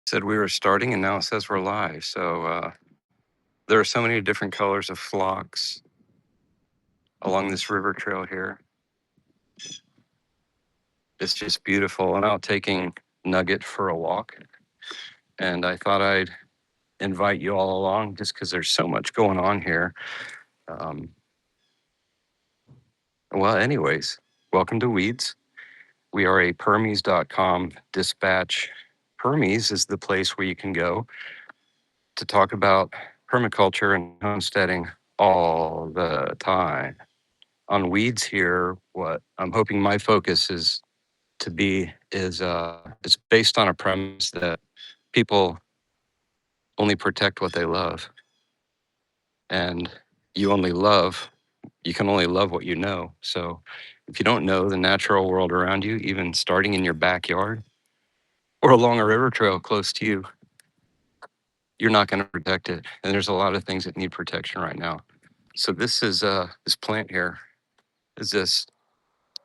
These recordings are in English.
Said we were starting and now it says we're live. So there are so many different colors of phlox along this river trail here. It's just beautiful. I'm out taking Nugget for a walk, and I thought I'd invite you all along just because there's so much going on here. Um, anyways, welcome to Weeds. We are a Permies.com dispatch. Permies is the place where you can go to talk about permaculture and homesteading all the time. On Weeds here, what I'm hoping my focus is to be is it's based on a premise that people only protect what they love, and you only love you can only love what you know. So if you don't know the natural world around you, even starting in your backyard or along a river trail close to you, you're not going to protect it. And there's a lot of things that need protection right now. So this plant here is this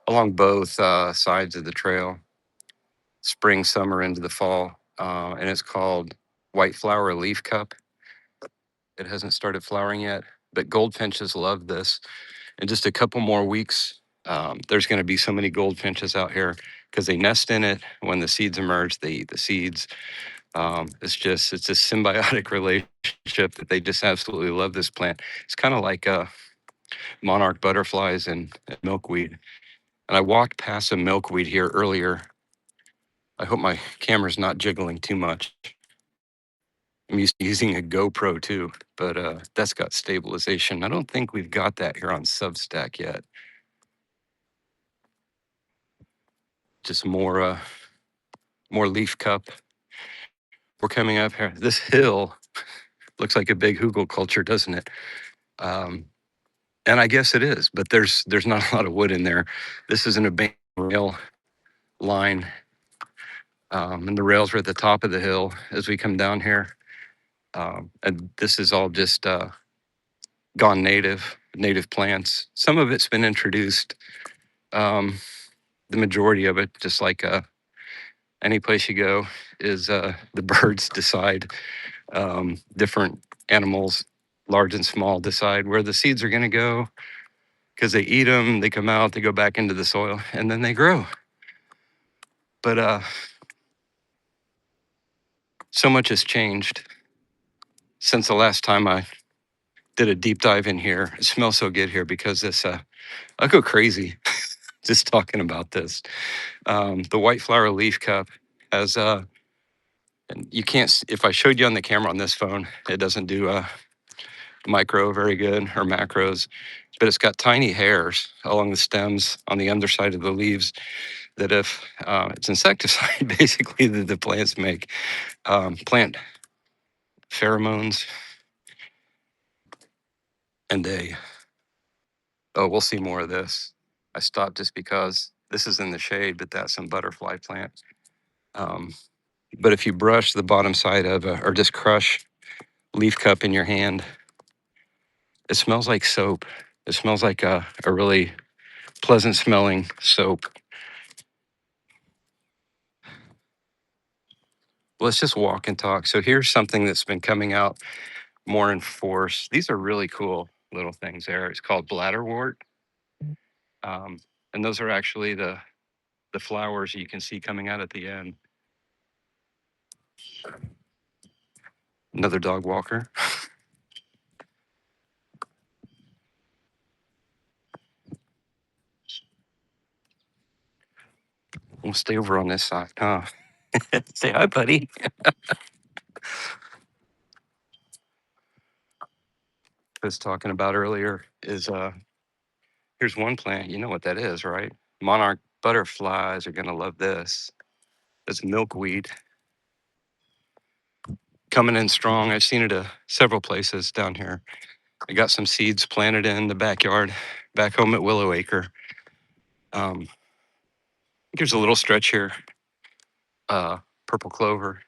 along both sides of the trail, spring, summer, into the fall, and it's called white flower leaf cup. It hasn't started flowering yet, but goldfinches love this. In just a couple more weeks, there's going to be so many goldfinches out here because they nest in it. When the seeds emerge, they eat the seeds. It's a symbiotic relationship that they just absolutely love this plant. It's kind of like monarch butterflies and milkweed. And I walked past some milkweed here earlier. I hope my camera's not jiggling too much. I'm using a GoPro too, but that's got stabilization. I don't think we've got that here on Substack yet. Just more leaf cup. We're coming up here. This hill looks like a big hugel culture, doesn't it? And I guess it is, but there's not a lot of wood in there. This is an abandoned rail line, and the rails are at the top of the hill as we come down here. And this is all just gone native plants. Some of it's been introduced. The majority of it, just like any place you go, is the birds decide. Different animals, large and small, decide where the seeds are going to go because they eat them. They come out, they go back into the soil, and then they grow. But so much has changed since the last time I did a deep dive in here. It smells so good here because this. I go crazy just talking about this. The white flower leaf cup has and you can't. If I showed you on the camera on this phone, it doesn't do micro very good or macros, but it's got tiny hairs along the stems on the underside of the leaves that if it's insecticide basically that the plants make, plant pheromones, and we'll see more of this. I stopped just because this is in the shade, but that's some butterfly plant. But if you brush the bottom side of or just crush leaf cup in your hand, it smells like soap. It smells like a really pleasant smelling soap. Let's just walk and talk. So here's something that's been coming out more in force. These are really cool little things there. It's called bladderwort. And those are actually the flowers you can see coming out at the end. Another dog walker. We'll stay over on this side. Say hi, buddy. I was talking about earlier is here's one plant. You know what that is, right? Monarch butterflies are gonna love this. It's milkweed coming in strong. I've seen it several places down here. I got some seeds planted in the backyard back home at Willow Acre. There's a little stretch here. Purple clover.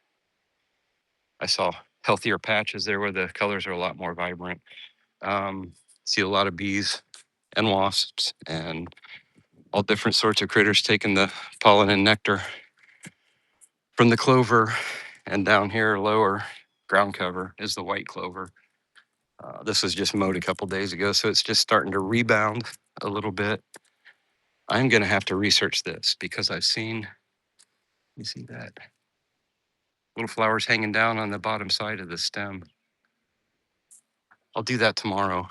I saw healthier patches there where the colors are a lot more vibrant. See a lot of bees and wasps and all different sorts of critters taking the pollen and nectar from the clover. And down here, lower ground cover is the white clover. This was just mowed a couple days ago, so it's just starting to rebound a little bit. I'm going to have to research this because I've seen, you see that? Little flowers hanging down on the bottom side of the stem. I'll do that tomorrow.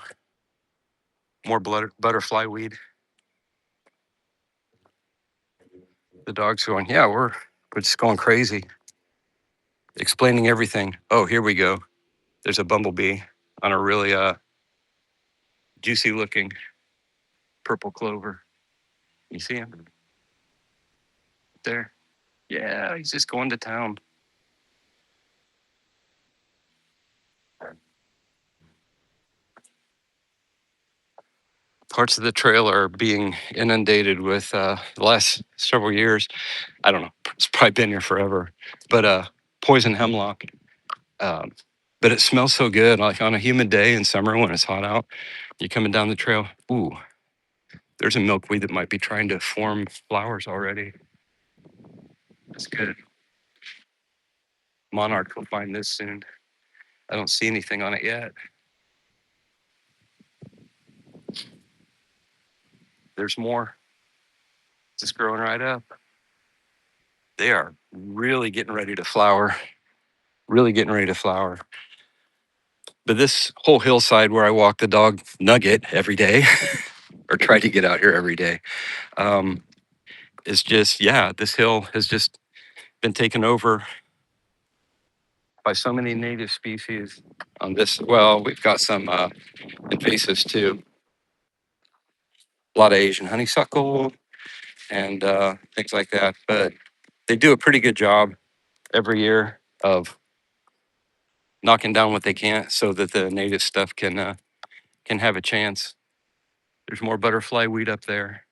More butterfly weed. The dog's going, yeah, we're just going crazy. Explaining everything. Oh, here we go. There's a bumblebee on a really juicy looking purple clover. You see him there? Yeah, he's just going to town. Parts of the trail are being inundated with the last several years. I don't know, it's probably been here forever, but poison hemlock. Um, but it smells so good. Like on a humid day in summer when it's hot out, you're coming down the trail. Ooh, there's a milkweed that might be trying to form flowers already. That's good. Monarch will find this soon. I don't see anything on it yet. There's more just growing right up. They are really getting ready to flower. Really getting ready to flower. But this whole hillside where I walk the dog Nugget every day, or try to get out here every day, is just, yeah, this hill has just been taken over by so many native species on this. Well, we've got some invasives too. A lot of Asian honeysuckle and things like that. But they do a pretty good job every year of knocking down what they can't so that the native stuff can have a chance. There's more butterfly weed up there.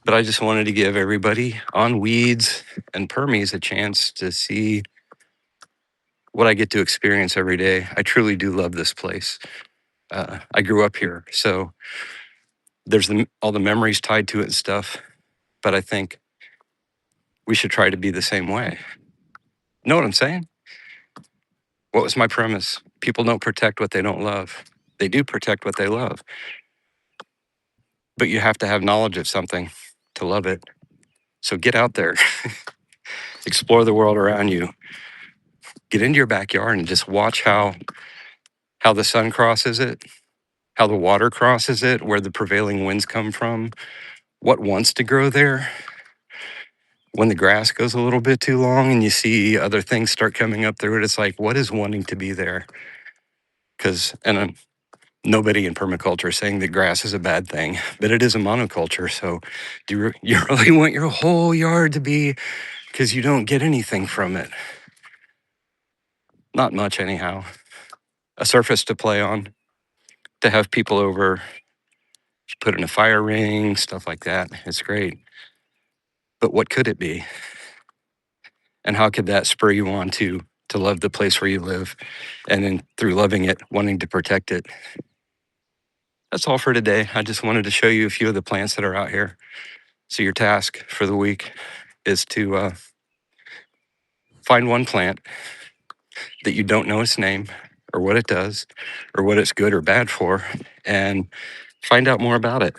But I just wanted to give everybody on weeds and permies a chance to see what I get to experience every day. I truly do love this place. I grew up here, so there's all the memories tied to it and stuff. But I think we should try to be the same way. Know what I'm saying? What was my premise? People don't protect what they don't love. They do protect what they love. But you have to have knowledge of something to love it. So get out there, explore the world around you, get into your backyard and just watch how the sun crosses it, how the water crosses it, where the prevailing winds come from, what wants to grow there. When the grass goes a little bit too long and you see other things start coming up through it, it's like, what is wanting to be there? Because, nobody in permaculture is saying that grass is a bad thing, but it is a monoculture. So do you really want your whole yard to be, because you don't get anything from it? Not much, anyhow. A surface to play on, to have people over, put in a fire ring, stuff like that. It's great. But what could it be? And how could that spur you on to love the place where you live, and then through loving it, wanting to protect it? That's all for today. I just wanted to show you a few of the plants that are out here. So your task for the week is to find one plant that you don't know its name or what it does or what it's good or bad for, and find out more about it.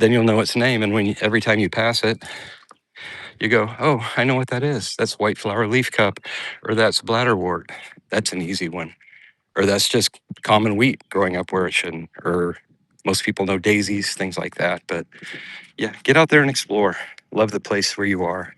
Then you'll know its name, and every time you pass it, you go, oh, I know what that is. That's white flower leaf cup, or that's bladderwort. That's an easy one. Or that's just common wheat growing up where it shouldn't. Or most people know daisies, things like that. But yeah, get out there and explore. Love the place where you are.